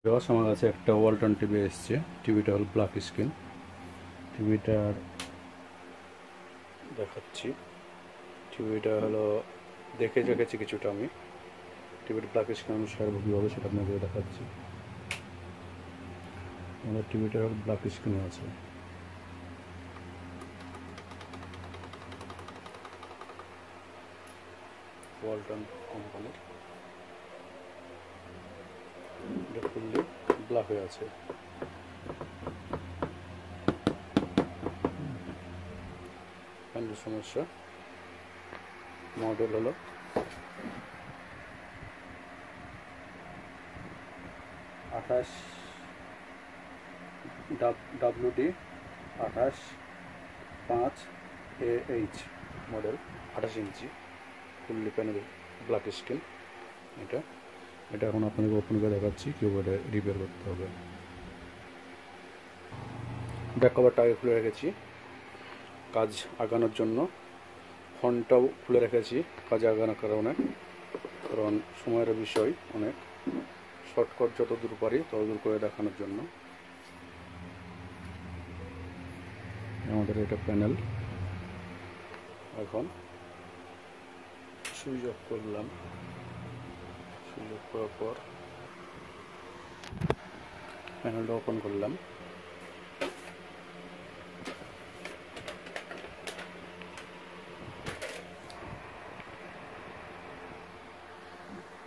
আমার কাছে একটা ওয়ালটন টিভি এসেছে। টিভিটা হল ব্ল্যাক স্ক্রিন। টিভিটার দেখাচ্ছি। টিভিটা হলো দেখে রেখেছি কিছুটা আমি। টিভির ব্ল্যাক স্ক্রিন আমি সারবো কীভাবে সেটা আপনাদের দেখাচ্ছি। আমাদের টিভিটার হল ব্ল্যাক স্ক্রিন আছে। ওয়ালটন কোম্পানির এটা ফুললি ব্ল্যাক হয়ে আছে। সমস্যা মডেল হলো WD28AH মডেল, 28 ইঞ্চি ফুললি প্যানেল ব্ল্যাক স্ক্রিন। এটা এখন আপনাদের ওপেন করে দেখাচ্ছি কীভাবে রিপেয়ার করতে হবে। ব্যাক কভারটা আগে খুলে রেখেছি কাজ আগানোর জন্য। ফোনটাও খুলে রেখেছি কাজে আগানোর কারণে, কারণ সময়ের বিষয়, অনেক শর্টকাট যত দূর পারি তত দূর করে দেখানোর জন্য। আমাদের এটা প্যানেল। এখন সুইচ অফ করলাম। সুইচ অফ করার পর প্যানেলটা ওপেন করলাম।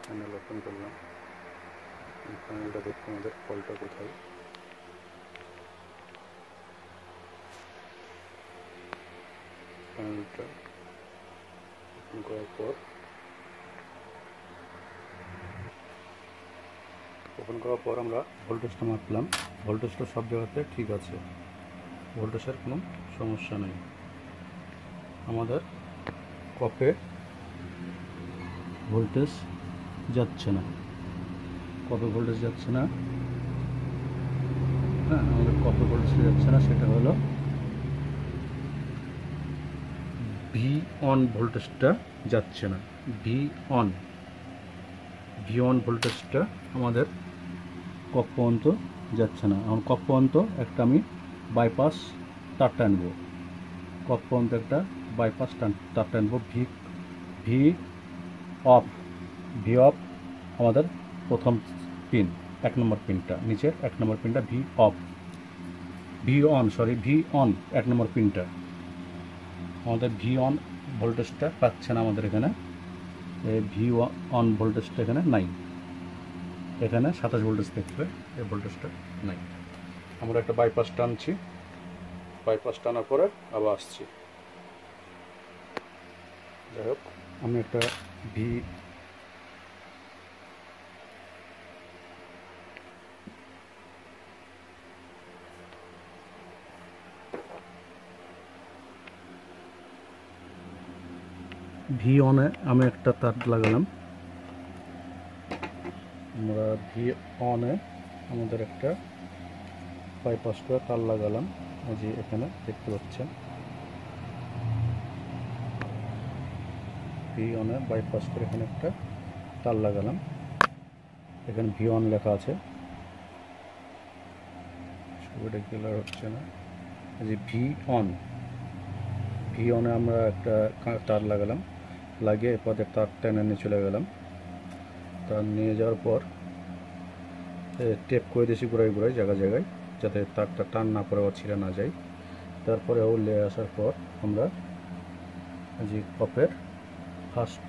প্যানেল ওপেন করলাম। প্যানেলটা দেখতে আমাদের ফল্টটা কোথায়। প্যানেলটা ওপেন করার পর আমরা ভোল্টেজটা মাপলাম। ভোল্টেজটা সব জায়গাতে ঠিক আছে, ভোল্টেজের কোনো সমস্যা নেই। আমাদের কপে ভোল্টেজ যাচ্ছে না, কপে ভোল্টেজ যাচ্ছে না। হ্যাঁ, আমাদের কপে ভোল্টেজ যাচ্ছে না, সেটা হলো ভি অন ভোল্টেজটা যাচ্ছে না। ভি অন ভোল্টেজটা আমাদের কপ পর্যন্ত যাচ্ছে না। এখন কপ পর্যন্ত একটা আমি বাইপাস তার টানবো। কপ পর্যন্ত একটা বাইপাস তার টানবো। ভি অফ আমাদের প্রথম পিন, 1 নম্বর পিনটা, নিচের 1 নম্বর পিনটা ভি অন 1 নম্বর পিনটা। আমাদের ভি অন ভোল্টেজটা পাচ্ছে না আমাদের এখানে। ভি অন ভোল্টেজটা এখানে নাই। এখানে 27 ভোল্টেজ দেখবে, এই ভোল্টেজটা নাই। আমরা একটা বাইপাস টানছি। বাইপাস টানার পরে আবার আসছি। যাই হোক, আমি একটা ভি অনে আমি একটা তার লাগালাম। আমরা ভি অনে আমাদের একটা বাইপাস করে তার লাগালাম। এই যে এখানে দেখতে পাচ্ছেন, ভি অনে বাইপাস করে এখানে একটা তার লাগালাম। এখানে ভি অন লেখা আছে, ছবিটা ক্লিয়ার হচ্ছে না। এই যে ভি অনে আমরা একটা তার লাগালাম, লাগিয়ে এরপর তার টেনে নিয়ে চলে গেলাম। তার নিয়ে যাওয়ার পর টেপ করে দিয়েছি ঘুরাই জায়গায়, যাতে তারটা টান না পড়ে বা ছিঁড়ে না যায়। তারপরে উল্লে আসার পর আমরা যে কপের ফার্স্ট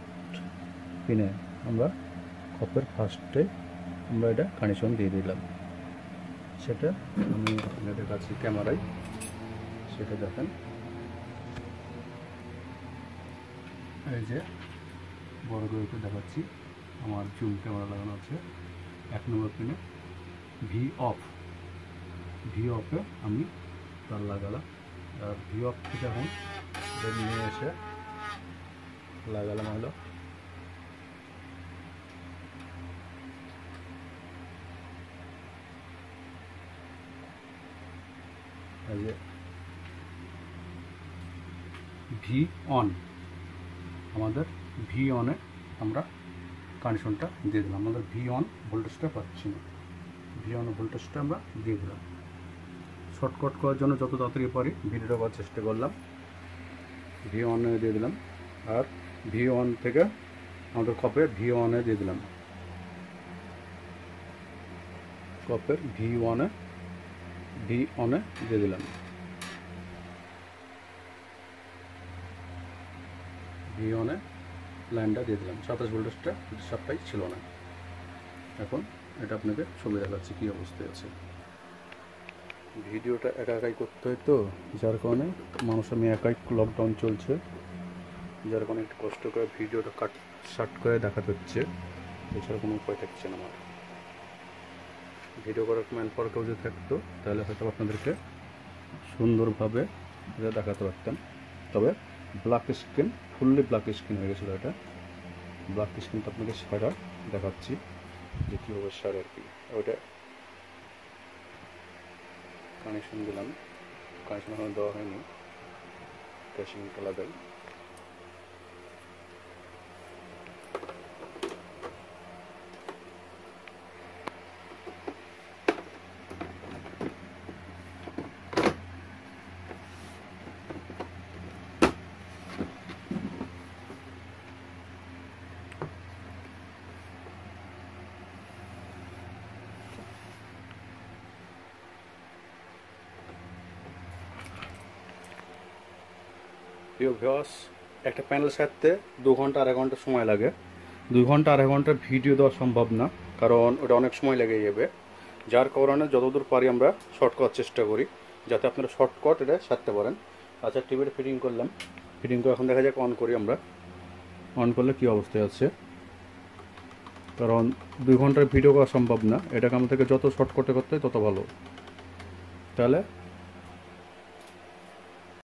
পিনে, আমরা কপের ফার্স্টে আমরা এটা কানেকশন দিয়ে দিলাম। সেটা আমি দেখাচ্ছি ক্যামেরায়, সেটা দেখেন। এই যে বড় করে দেখাচ্ছি, আমার জুম ক্যামেরা লাগানো আছে। 1 নম্বর পিনে ভি অফে আমি তার লাগালাম। আর ভি অফ থেকে এখন নিয়ে এসে লাগালাম হলো এই যে ভি অন। আমাদের ভি অনে আমরা কানেকশনটা দিয়ে দিলাম। আমাদের ভি অন ভোল্টেজটা পাচ্ছি না। V1 ভোল্টেজটা আমরা দিয়ে দিলাম। শর্টকাট করার জন্য যত তাড়াতাড়ি পারি ভিডিওটা করার চেষ্টা করলাম। V1 দিয়ে দিলাম, আর V1 থেকে আমাদের কপের V1 দিয়ে দিলাম। কপের V1 দিয়ে দিলাম। V1 লাইনটা দিয়ে দিলাম। 27 ভোল্টেজটা সাপ্লাই ছিল না। এখন এটা আপনাকে ছবি দেখাচ্ছি কী অবস্থায় আছে। ভিডিওটা একাই করতে হয় তো, যার কারণে আমি একাই, লকডাউন চলছে, যার কারণে একটু কষ্ট করে ভিডিওটা শার্ট করে দেখাতে হচ্ছে, এছাড়া কোনো উপায় থাকছে না আমার। ভিডিও করার ম্যান পাওয়ার কেউ যদি থাকতো তাহলে হয়তো আপনাদেরকে সুন্দরভাবে এটা দেখাতে পারতাম। তবে black screen, fully black screen হয়ে গেছিলো। এটা ব্ল্যাক স্ক্রিনটা আপনাকে সারা দেখাচ্ছি যে কীভাবে সারে আর কি। ওইটা কানেকশন দিলাম, কানেকশন এখনো দেওয়া হয়নি, ক্যাশিংটা লাগাই। প্রিয় ভিউয়ার্স, একটা প্যানেল সারতে 2 ঘন্টা 2.5 ঘন্টা সময় লাগে। 2 ঘন্টা 2.5 ঘন্টার ভিডিও দেওয়া সম্ভব না, কারণ ওটা অনেক সময় লেগে যাবে। যার কারণে যতদূর পারি আমরা শর্ট করার চেষ্টা করি, যাতে আপনারা শর্টকাট এটা সারতে পারেন। আচ্ছা, টিভিটা ফিটিং করলাম। ফিটিং করে এখন দেখা যাক অন করি আমরা। অন করলে কী অবস্থায় আছে, কারণ 2 ঘন্টার ভিডিও করা সম্ভব না। এটাকে আমার থেকে যত শর্টকাটে করতে হয় তত ভালো। তাহলে